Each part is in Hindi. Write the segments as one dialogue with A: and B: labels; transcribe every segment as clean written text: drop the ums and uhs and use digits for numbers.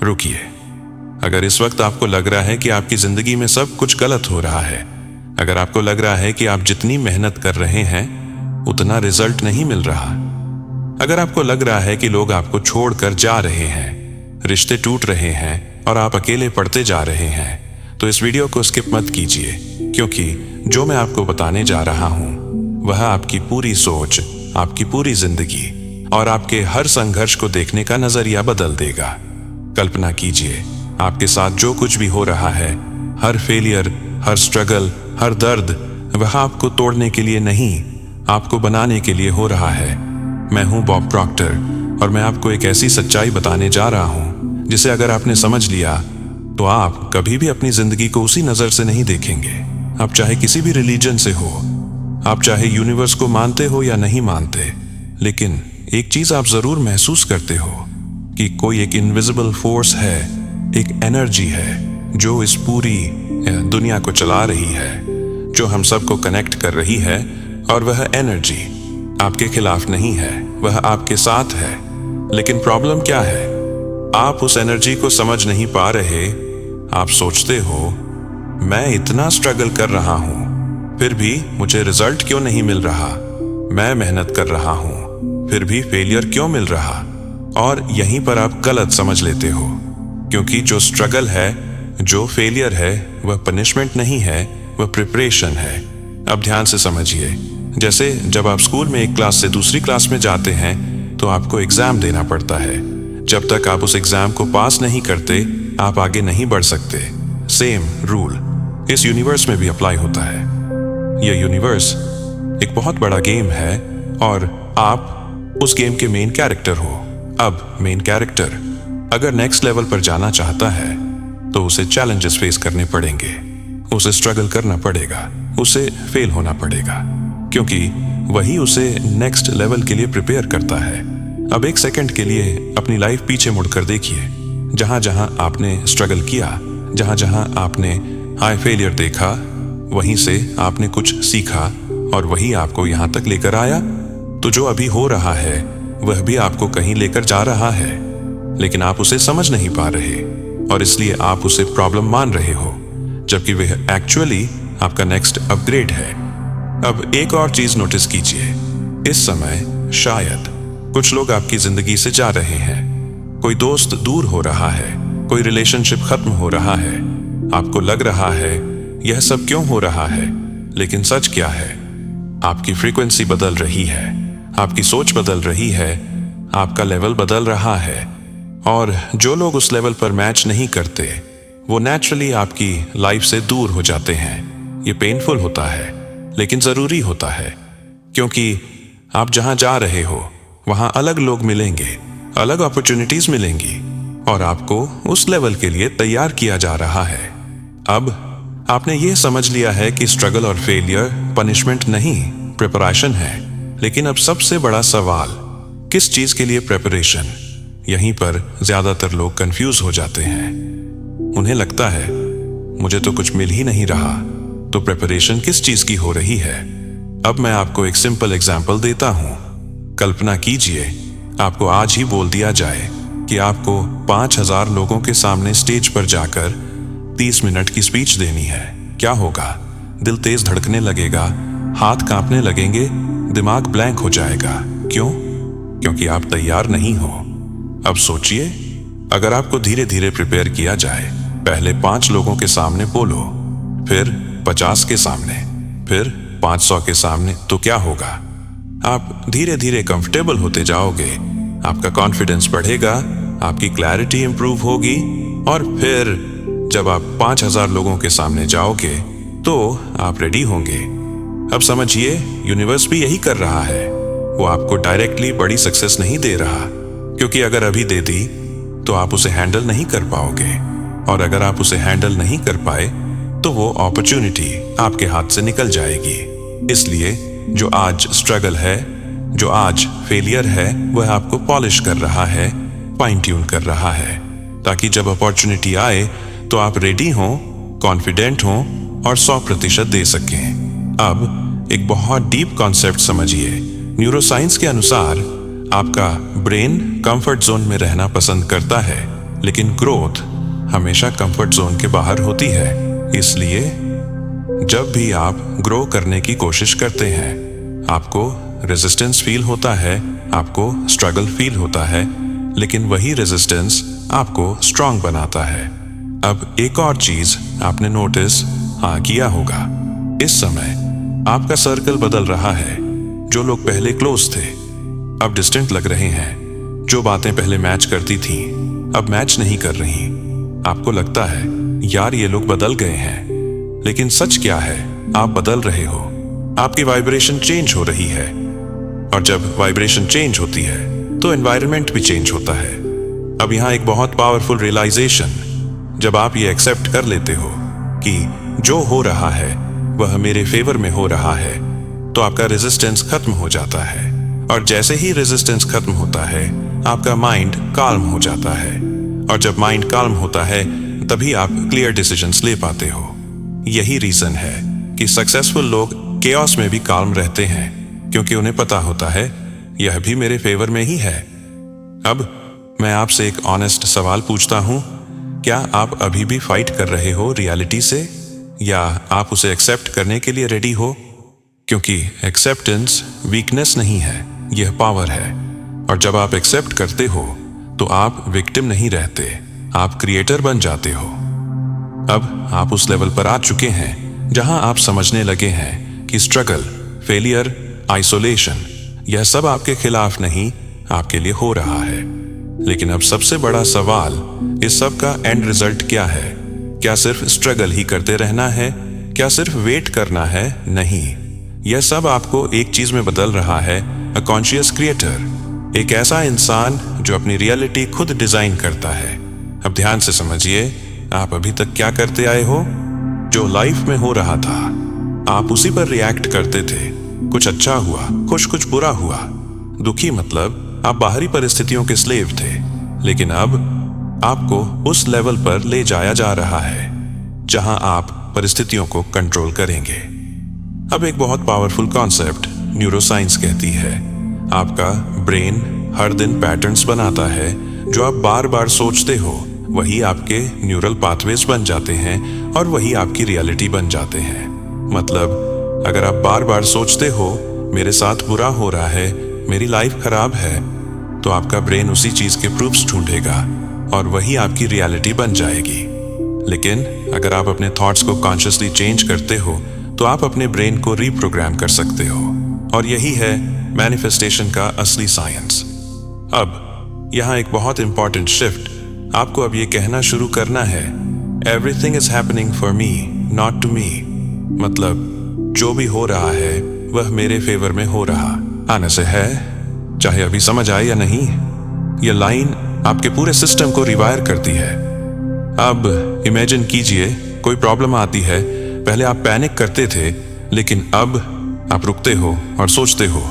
A: रुकिए। अगर इस वक्त आपको लग रहा है कि आपकी जिंदगी में सब कुछ गलत हो रहा है, अगर आपको लग रहा है कि आप जितनी मेहनत कर रहे हैं उतना रिजल्ट नहीं मिल रहा, अगर आपको लग रहा है कि लोग आपको छोड़कर जा रहे हैं, रिश्ते टूट रहे हैं और आप अकेले पड़ते जा रहे हैं, तो इस वीडियो को स्किप मत कीजिए, क्योंकि जो मैं आपको बताने जा रहा हूं वह आपकी पूरी सोच, आपकी पूरी जिंदगी और आपके हर संघर्ष को देखने का नजरिया बदल देगा। कल्पना कीजिए, आपके साथ जो कुछ भी हो रहा है, हर फेलियर, हर स्ट्रगल, हर दर्द, वह आपको तोड़ने के लिए नहीं, आपको बनाने के लिए हो रहा है। मैं हूं बॉब प्रॉक्टर और मैं आपको एक ऐसी सच्चाई बताने जा रहा हूं जिसे अगर आपने समझ लिया तो आप कभी भी अपनी जिंदगी को उसी नजर से नहीं देखेंगे। आप चाहे किसी भी रिलीजन से हो, आप चाहे यूनिवर्स को मानते हो या नहीं मानते, लेकिन एक चीज आप जरूर महसूस करते हो कि कोई एक इनविजिबल फोर्स है, एक एनर्जी है जो इस पूरी दुनिया को चला रही है, जो हम सबको कनेक्ट कर रही है। और वह एनर्जी आपके खिलाफ नहीं है, वह आपके साथ है। लेकिन प्रॉब्लम क्या है? आप उस एनर्जी को समझ नहीं पा रहे। आप सोचते हो, मैं इतना स्ट्रगल कर रहा हूं फिर भी मुझे रिजल्ट क्यों नहीं मिल रहा, मैं मेहनत कर रहा हूं फिर भी फेलियर क्यों मिल रहा। और यहीं पर आप गलत समझ लेते हो, क्योंकि जो स्ट्रगल है, जो फेलियर है, वह पनिशमेंट नहीं है, वह प्रिपरेशन है। अब ध्यान से समझिए, जैसे जब आप स्कूल में एक क्लास से दूसरी क्लास में जाते हैं तो आपको एग्जाम देना पड़ता है। जब तक आप उस एग्जाम को पास नहीं करते आप आगे नहीं बढ़ सकते। सेम रूल इस यूनिवर्स में भी अप्लाई होता है। यह यूनिवर्स एक बहुत बड़ा गेम है और आप उस गेम के मेन कैरेक्टर हो। अब मेन कैरेक्टर अगर नेक्स्ट लेवल पर जाना चाहता है तो उसे चैलेंजेस फेस करने पड़ेंगे, उसे स्ट्रगल करना पड़ेगा, उसे फेल होना पड़ेगा, क्योंकि वही उसे नेक्स्ट लेवल के लिए प्रिपेयर करता है। अब एक सेकंड के लिए अपनी लाइफ पीछे मुड़कर देखिए। जहां जहां आपने स्ट्रगल किया, जहां जहां आपने हाई फेलियर देखा, वहीं से आपने कुछ सीखा और वही आपको यहां तक लेकर आया। तो जो अभी हो रहा है वह भी आपको कहीं लेकर जा रहा है, लेकिन आप उसे समझ नहीं पा रहे और इसलिए आप उसे प्रॉब्लम मान रहे हो, जबकि वह एक्चुअली आपका नेक्स्ट अपग्रेड है। अब एक और चीज नोटिस कीजिए, इस समय शायद कुछ लोग आपकी जिंदगी से जा रहे हैं, कोई दोस्त दूर हो रहा है, कोई रिलेशनशिप खत्म हो रहा है। आपको लग रहा है यह सब क्यों हो रहा है, लेकिन सच क्या है? आपकी फ्रीक्वेंसी बदल रही है, आपकी सोच बदल रही है, आपका लेवल बदल रहा है। और जो लोग उस लेवल पर मैच नहीं करते वो नेचुरली आपकी लाइफ से दूर हो जाते हैं। ये पेनफुल होता है लेकिन जरूरी होता है, क्योंकि आप जहां जा रहे हो वहां अलग लोग मिलेंगे, अलग अपॉर्चुनिटीज मिलेंगी और आपको उस लेवल के लिए तैयार किया जा रहा है। अब आपने ये समझ लिया है कि स्ट्रगल और फेलियर पनिशमेंट नहीं, प्रिपरेशन है। लेकिन अब सबसे बड़ा सवाल, किस चीज के लिए प्रिपरेशन? यहीं पर ज्यादातर लोग कंफ्यूज हो जाते हैं। उन्हें लगता है मुझे तो कुछ मिल ही नहीं रहा, तो प्रिपरेशन किस चीज की हो रही है? अब मैं आपको एक सिंपल एग्जाम्पल देता हूं। कल्पना कीजिए आपको आज ही बोल दिया जाए कि आपको 5000 लोगों के सामने स्टेज पर जाकर 30 मिनट की स्पीच देनी है। क्या होगा? दिल तेज धड़कने लगेगा, हाथ कांपने लगेंगे, दिमाग ब्लैंक हो जाएगा। क्यों? क्योंकि आप तैयार नहीं हो। अब सोचिए, अगर आपको धीरे धीरे प्रिपेयर किया जाए, पहले 5 लोगों के सामने बोलो, फिर 50 के सामने, फिर 500 के सामने, तो क्या होगा? आप धीरे धीरे कंफर्टेबल होते जाओगे, आपका कॉन्फिडेंस बढ़ेगा, आपकी क्लैरिटी इंप्रूव होगी और फिर जब आप 5000 लोगों के सामने जाओगे तो आप रेडी होंगे। अब समझिए, यूनिवर्स भी यही कर रहा है। वो आपको डायरेक्टली बड़ी सक्सेस नहीं दे रहा, क्योंकि अगर अभी दे दी तो आप उसे हैंडल नहीं कर पाओगे, और अगर आप उसे हैंडल नहीं कर पाए तो वो अपॉर्चुनिटी आपके हाथ से निकल जाएगी। इसलिए जो आज स्ट्रगल है, जो आज फेलियर है, वह आपको पॉलिश कर रहा है, फाइन ट्यून कर रहा है, ताकि जब अपॉर्चुनिटी आए तो आप रेडी हों, कॉन्फिडेंट हों और 100% दे सकें। अब एक बहुत डीप कॉन्सेप्ट समझिए। न्यूरोसाइंस के अनुसार आपका ब्रेन कंफर्ट जोन में रहना पसंद करता है, लेकिन ग्रोथ हमेशा कंफर्ट जोन के बाहर होती है। इसलिए जब भी आप ग्रो करने की कोशिश करते हैं, आपको रेजिस्टेंस फील होता है, आपको स्ट्रगल फील होता है, लेकिन वही रेजिस्टेंस आपको स्ट्रांग बनाता है। अब एक और चीज आपने नोटिस किया होगा, इस समय आपका सर्कल बदल रहा है। जो लोग पहले क्लोज थे अब डिस्टेंट लग रहे हैं। जो बातें पहले मैच करती थी अब मैच नहीं कर रही। आपको लगता है यार ये लोग बदल गए हैं, लेकिन सच क्या है, आप बदल रहे हो। आपकी वाइब्रेशन चेंज हो रही है, और जब वाइब्रेशन चेंज होती है तो एनवायरनमेंट भी चेंज होता है। अब यहाँ एक बहुत पावरफुल रियलाइजेशन, जब आप ये एक्सेप्ट कर लेते हो कि जो हो रहा है वह मेरे फेवर में हो रहा है, तो आपका रेजिस्टेंस खत्म हो जाता है। और जैसे ही रेजिस्टेंस खत्म होता है, आपका माइंड काल्म हो जाता है, और जब माइंड काल्म होता है तभी आप क्लियर डिसीजंस ले पाते हो। यही रीजन है कि सक्सेसफुल लोग केओस में भी काल्म रहते हैं, क्योंकि उन्हें पता होता है यह भी मेरे फेवर में ही है। अब मैं आपसे एक ऑनेस्ट सवाल पूछता हूं, क्या आप अभी भी फाइट कर रहे हो रियलिटी से, या आप उसे एक्सेप्ट करने के लिए रेडी हो? क्योंकि एक्सेप्टेंस वीकनेस नहीं है, यह पावर है। और जब आप एक्सेप्ट करते हो तो आप विक्टिम नहीं रहते, आप क्रिएटर बन जाते हो। अब आप उस लेवल पर आ चुके हैं जहां आप समझने लगे हैं कि स्ट्रगल, फेलियर, आइसोलेशन यह सब आपके खिलाफ नहीं, आपके लिए हो रहा है। लेकिन अब सबसे बड़ा सवाल, इस सब का एंड रिजल्ट क्या है? क्या सिर्फ स्ट्रगल ही करते रहना है? क्या सिर्फ वेट करना है? नहीं, यह सब आपको एक चीज में बदल रहा है, अ कॉन्शियस क्रिएटर, एक ऐसा इंसान जो अपनी रियलिटी खुद डिजाइन करता है। अब ध्यान से समझिए, आप अभी तक क्या करते आए हो? जो लाइफ में हो रहा था आप उसी पर रिएक्ट करते थे। कुछ अच्छा हुआ, कुछ बुरा हुआ। दुखी मतलब आप बाहरी परिस्थितियों के स्लेव थे, लेकिन अब आपको उस लेवल पर ले जाया जा रहा है जहां आप परिस्थितियों को कंट्रोल करेंगे। अब एक बहुत पावरफुल कॉन्सेप्ट न्यूरोसाइंस कहती है, आपका ब्रेन हर दिन पैटर्न्स बनाता है। जो आप बार बार सोचते हो वही आपके न्यूरल पाथवेज बन जाते हैं, और वही आपकी रियलिटी बन जाते हैं। मतलब अगर आप बार बार सोचते हो मेरे साथ बुरा हो रहा है, मेरी लाइफ खराब है, तो आपका ब्रेन उसी चीज के प्रूफ्स ढूंढेगा और वही आपकी रियलिटी बन जाएगी। लेकिन अगर आप अपने थॉट्स को कॉन्शियसली चेंज करते हो तो आप अपने ब्रेन को रीप्रोग्राम कर सकते हो, और यही है मैनिफेस्टेशन का असली साइंस। अब यहाँ एक बहुत इंपॉर्टेंट शिफ्ट, आपको अब ये कहना शुरू करना है, everything is happening for me not to me. मतलब जो भी हो रहा है वह मेरे फेवर में हो रहा आने से है, चाहे अभी समझ आए या नहीं। यह लाइन आपके पूरे सिस्टम को रिवायर करती है। अब इमेजिन कीजिए कोई प्रॉब्लम आती है, पहले आप पैनिक करते थे, लेकिन अब आप रुकते हो और सोचते हो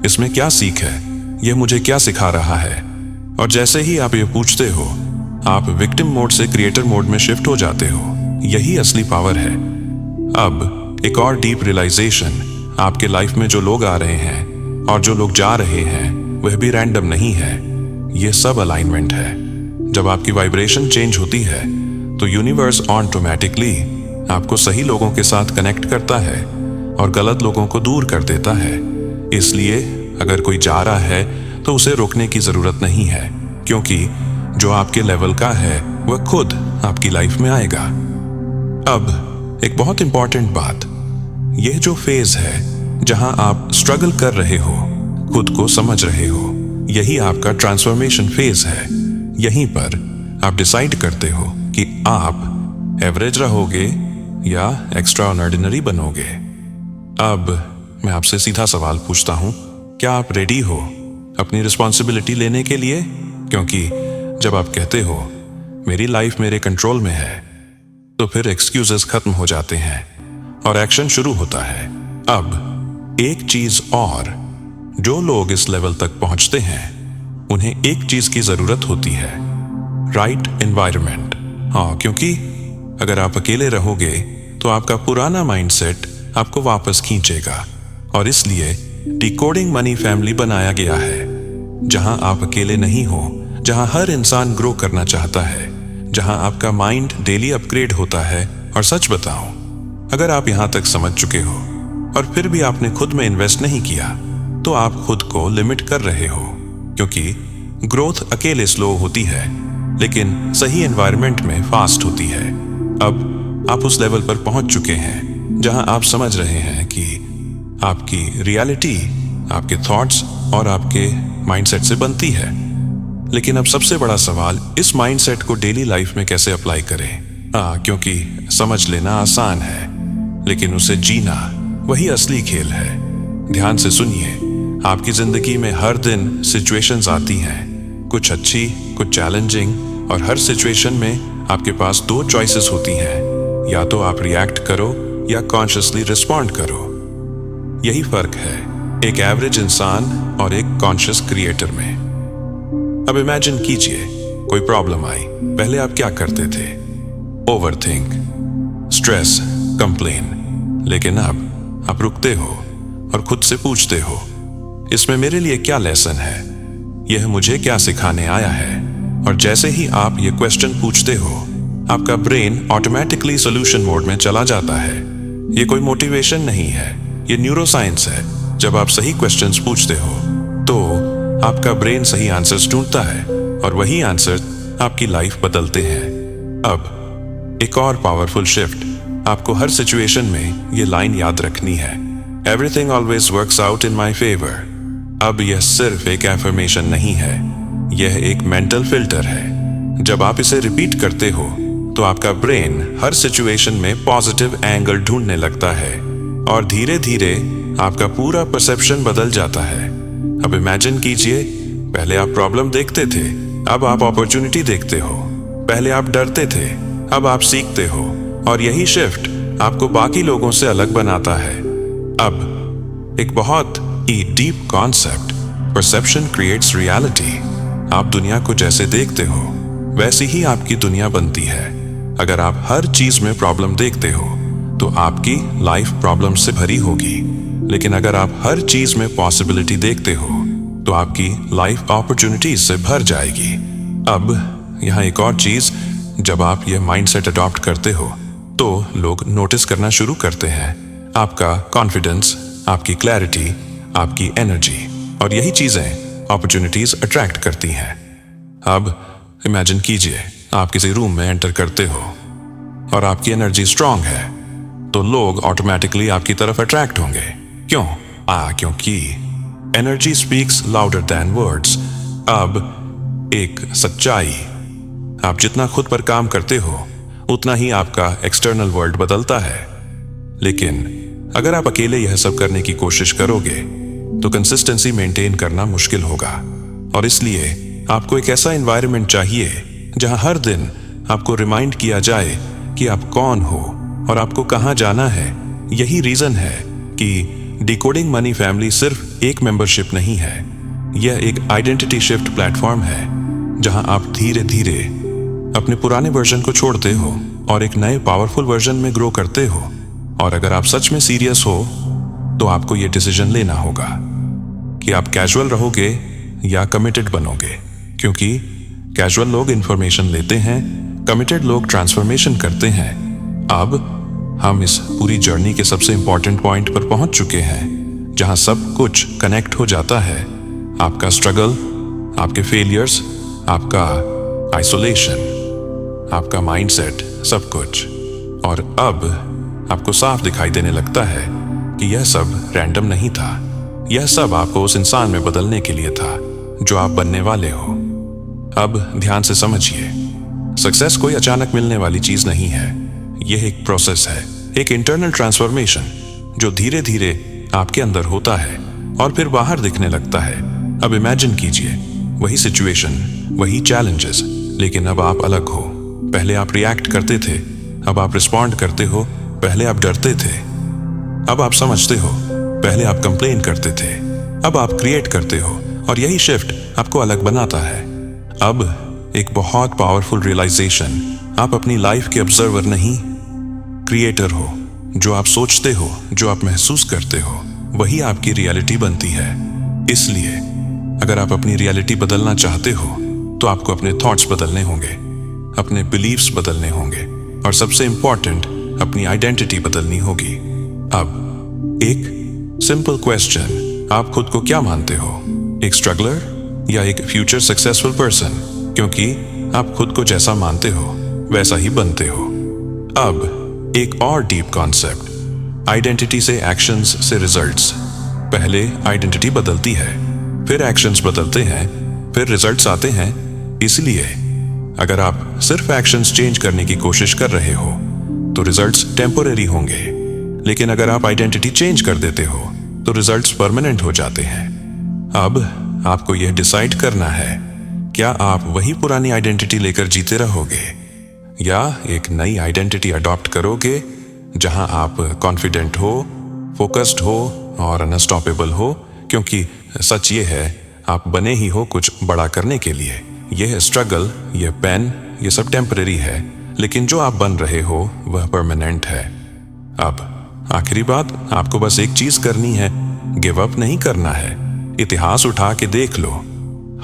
A: इसमें क्या सीख है, यह मुझे क्या सिखा रहा है। और जैसे ही आप ये पूछते हो, आप विक्टिम मोड से क्रिएटर मोड में शिफ्ट हो जाते हो। यही असली पावर है। अब एक और डीप रियलाइजेशन, आपके लाइफ में जो लोग आ रहे हैं और जो लोग जा रहे हैं वह भी रैंडम नहीं है, यह सब अलाइनमेंट है। जब आपकी वाइब्रेशन चेंज होती है तो यूनिवर्स ऑटोमेटिकली आपको सही लोगों के साथ कनेक्ट करता है और गलत लोगों को दूर कर देता है। इसलिए अगर कोई जा रहा है तो उसे रोकने की जरूरत नहीं है, क्योंकि जो आपके लेवल का है वह खुद आपकी लाइफ में आएगा। अब एक बहुत इंपॉर्टेंट बात, यह जो फेज है जहां आप स्ट्रगल कर रहे हो, खुद को समझ रहे हो, यही आपका ट्रांसफॉर्मेशन फेज है। यहीं पर आप डिसाइड करते हो कि आप एवरेज रहोगे या एक्स्ट्रा ऑर्डिनरी बनोगे। अब मैं आपसे सीधा सवाल पूछता हूं, क्या आप रेडी हो अपनी रिस्पॉन्सिबिलिटी लेने के लिए? क्योंकि जब आप कहते हो मेरी लाइफ मेरे कंट्रोल में है, तो फिर एक्सक्यूजेस खत्म हो जाते हैं और एक्शन शुरू होता है। अब एक चीज और, जो लोग इस लेवल तक पहुंचते हैं उन्हें एक चीज की जरूरत होती है, राइट एनवायरनमेंट। हाँ, क्योंकि अगर आप अकेले रहोगे तो आपका पुराना माइंडसेट आपको वापस खींचेगा, और इसलिए डिकोडिंग मनी फैमिली बनाया गया है, जहां आप अकेले नहीं हो, जहां हर इंसान ग्रो करना चाहता है, जहां आपका माइंड डेली अपग्रेड होता है। और सच बताऊं, अगर आप यहां तक समझ चुके हो और फिर भी आपने खुद में इन्वेस्ट नहीं किया, तो आप खुद को लिमिट कर रहे हो। क्योंकि ग्रोथ अकेले स्लो होती है, लेकिन सही एनवायरनमेंट में फास्ट होती है। अब आप उस लेवल पर पहुंच चुके हैं जहां आप समझ रहे हैं कि आपकी रियलिटी आपके थॉट्स और आपके माइंडसेट से बनती है। लेकिन अब सबसे बड़ा सवाल, इस माइंडसेट को डेली लाइफ में कैसे अप्लाई करें? क्योंकि समझ लेना आसान है, लेकिन उसे जीना वही असली खेल है। ध्यान से सुनिए, आपकी जिंदगी में हर दिन सिचुएशंस आती हैं, कुछ अच्छी, कुछ चैलेंजिंग, और हर सिचुएशन में आपके पास दो चॉइसेस होती हैं। या तो आप रिएक्ट करो या कॉन्शियसली रिस्पॉन्ड करो। यही फर्क है एक एवरेज इंसान और एक कॉन्शियस क्रिएटर में। अब इमेजिन कीजिए, कोई प्रॉब्लम आई, पहले आप क्या करते थे? Overthink, stress, complain. लेकिन अब आप रुकते हो और खुद से पूछते हो, इसमें मेरे लिए क्या लेसन है? यह मुझे क्या सिखाने आया है? और जैसे ही आप ये क्वेश्चन पूछते हो, आपका ब्रेन ऑटोमेटिकली सॉल्यूशन मोड में चला जाता है। ये कोई मोटिवेशन नहीं है, ये न्यूरोसाइंस है। जब आप सही क्वेश्चंस पूछते हो, तो आपका ब्रेन सही आंसर्स ढूंढता है, और वही आंसर आपकी लाइफ बदलते हैं। अब एक और पावरफुल शिफ्ट, आपको हर सिचुएशन में ये लाइन याद रखनी है, everything always works out in my favour. अब यह सिर्फ एक एफर्मेशन नहीं है, यह एक मेंटल फिल्टर है। जब आप इसे रिपीट करते हो, तो आपका ब्रेन हर सिचुएशन में पॉजिटिव एंगल ढूंढने लगता है, और धीरे धीरे आपका पूरा परसेप्शन बदल जाता है। अब इमेजिन कीजिए, पहले आप प्रॉब्लम देखते थे, अब आप अपॉर्चुनिटी देखते हो। पहले आप डरते थे, अब आप सीखते हो। और यही शिफ्ट आपको बाकी लोगों से अलग बनाता है। अब एक बहुत ही deep concept, perception creates reality. आप दुनिया को जैसे देखते हो, वैसी ही आपकी दुनिया बनती है। अगर आप हर चीज में प्रॉब्लम देखते हो, तो आपकी लाइफ प्रॉब्लम से भरी होगी। लेकिन अगर आप हर चीज में पॉसिबिलिटी देखते हो, तो आपकी लाइफ अपॉर्चुनिटीज से भर जाएगी। अब यहाँ एक और चीज, जब आप ये माइंडसेट अडॉप्ट करते हो, तो लोग नोटिस करना शुरू करते हैं। आपका कॉन्फिडेंस, आपकी क्लैरिटी, आपकी एनर्जी, और यही चीजें अपॉर्चुनिटीज अट्रैक्ट करती हैं। अब इमेजिन कीजिए, आप किसी रूम में एंटर करते हो और आपकी एनर्जी स्ट्रांग है, तो लोग ऑटोमेटिकली आपकी तरफ अट्रैक्ट होंगे। क्यों? क्योंकि energy speaks louder than words. अब एक सच्चाई, आप जितना खुद पर काम करते हो, उतना ही आपका एक्सटर्नल वर्ल्ड बदलता है। लेकिन अगर आप अकेले यह सब करने की कोशिश करोगे, तो कंसिस्टेंसी मेंटेन करना मुश्किल होगा। और इसलिए आपको एक ऐसा एनवायरनमेंट चाहिए जहां हर दिन आपको रिमाइंड किया जाए कि आप कौन हो और आपको कहां जाना है। यही रीजन है कि डिकोडिंग मनी फैमिली सिर्फ एक मेंबरशिप नहीं है, यह एक आइडेंटिटी शिफ्ट प्लेटफॉर्म है, जहां आप धीरे धीरे अपने पुराने वर्जन को छोड़ते हो और एक नए पावरफुल वर्जन में ग्रो करते हो। और अगर आप सच में सीरियस हो, तो आपको यह डिसीजन लेना होगा कि आप कैजुअल रहोगे या कमिटेड बनोगे। क्योंकि कैजुअल लोग इंफॉर्मेशन लेते हैं, कमिटेड लोग ट्रांसफॉर्मेशन करते हैं। अब हम इस पूरी जर्नी के सबसे इंपॉर्टेंट पॉइंट पर पहुंच चुके हैं, जहां सब कुछ कनेक्ट हो जाता है। आपका स्ट्रगल, आपके फेलियर्स, आपका आइसोलेशन, आपका माइंडसेट, सब कुछ। और अब आपको साफ दिखाई देने लगता है कि यह सब रैंडम नहीं था, यह सब आपको उस इंसान में बदलने के लिए था जो आप बनने वाले हो। अब ध्यान से समझिए, सक्सेस कोई अचानक मिलने वाली चीज नहीं है, यह एक प्रोसेस है, एक इंटरनल ट्रांसफॉर्मेशन जो धीरे धीरे आपके अंदर होता है और फिर बाहर दिखने लगता है। अब इमेजिन कीजिए, वही सिचुएशन, वही चैलेंजेस, लेकिन अब आप अलग हो। पहले आप रिएक्ट करते थे, अब आप रिस्पॉन्ड करते हो। पहले आप डरते थे, अब आप समझते हो। पहले आप कंप्लेन करते थे, अब आप क्रिएट करते हो। और यही शिफ्ट आपको अलग बनाता है। अब एक बहुत पावरफुल रियलाइजेशन, आप अपनी लाइफ के ऑब्जर्वर नहीं, क्रिएटर हो। जो आप सोचते हो, जो आप महसूस करते हो, वही आपकी रियलिटी बनती है। इसलिए अगर आप अपनी रियलिटी बदलना चाहते हो, तो आपको अपने थॉट्स बदलने होंगे, अपने बिलीव्स बदलने होंगे और सबसे इंपॉर्टेंट अपनी आइडेंटिटी बदलनी होगी। अब एक सिंपल क्वेश्चन, आप खुद को क्या मानते हो? एक स्ट्रगलर या एक फ्यूचर सक्सेसफुल पर्सन? क्योंकि आप खुद को जैसा मानते हो वैसा ही बनते हो। अब एक और डीप कॉन्सेप्ट, आइडेंटिटी से एक्शंस से रिजल्ट्स। पहले आइडेंटिटी बदलती है, फिर एक्शंस बदलते हैं, फिर रिजल्ट्स आते हैं। इसलिए अगर आप सिर्फ एक्शंस चेंज करने की कोशिश कर रहे हो तो रिजल्ट्स टेम्पोरेरी होंगे, लेकिन अगर आप आइडेंटिटी चेंज कर देते हो तो रिजल्ट्स परमानेंट हो जाते हैं। अब आपको यह डिसाइड करना है, क्या आप वही पुरानी आइडेंटिटी लेकर जीते रहोगे या एक नई आइडेंटिटी अडॉप्ट करोगे जहां आप कॉन्फिडेंट हो, फोकस्ड हो और अनस्टॉपेबल हो। क्योंकि सच ये है, आप बने ही हो कुछ बड़ा करने के लिए। यह स्ट्रगल, यह पेन, ये सब टेम्परेरी है, लेकिन जो आप बन रहे हो वह परमानेंट है। अब आखिरी बात, आपको बस एक चीज करनी है, गिव अप नहीं करना है। इतिहास उठा के देख लो,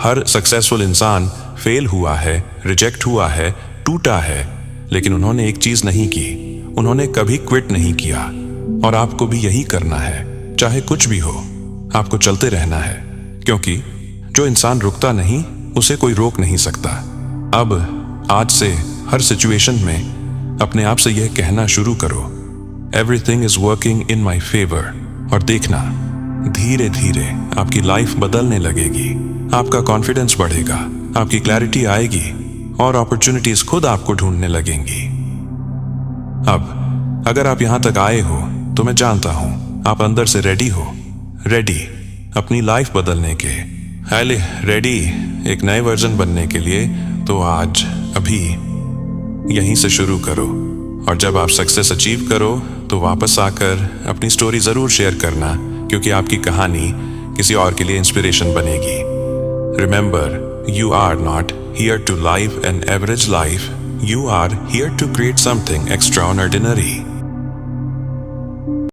A: हर सक्सेसफुल इंसान फेल हुआ है, रिजेक्ट हुआ है, टूटा है, लेकिन उन्होंने एक चीज नहीं की, उन्होंने कभी क्विट नहीं किया। और आपको भी यही करना है, चाहे कुछ भी हो, आपको चलते रहना है। क्योंकि जो इंसान रुकता नहीं उसे कोई रोक नहीं सकता। अब आज से हर सिचुएशन में अपने आप से यह कहना शुरू करो, everything is working in my favour. और देखना, धीरे धीरे आपकी लाइफ बदलने लगेगी, आपका कॉन्फिडेंस बढ़ेगा, आपकी क्लैरिटी आएगी और अपॉर्चुनिटीज खुद आपको ढूंढने लगेंगी। अब अगर आप यहां तक आए हो तो मैं जानता हूं आप अंदर से रेडी हो, रेडी अपनी लाइफ बदलने के, हाले रेडी एक नए वर्जन बनने के लिए। तो आज अभी यहीं से शुरू करो, और जब आप सक्सेस अचीव करो तो वापस आकर अपनी स्टोरी जरूर शेयर करना, क्योंकि आपकी कहानी किसी और के लिए इंस्पिरेशन बनेगी। Remember, you are not here to live an average life, you are here to create something extraordinary.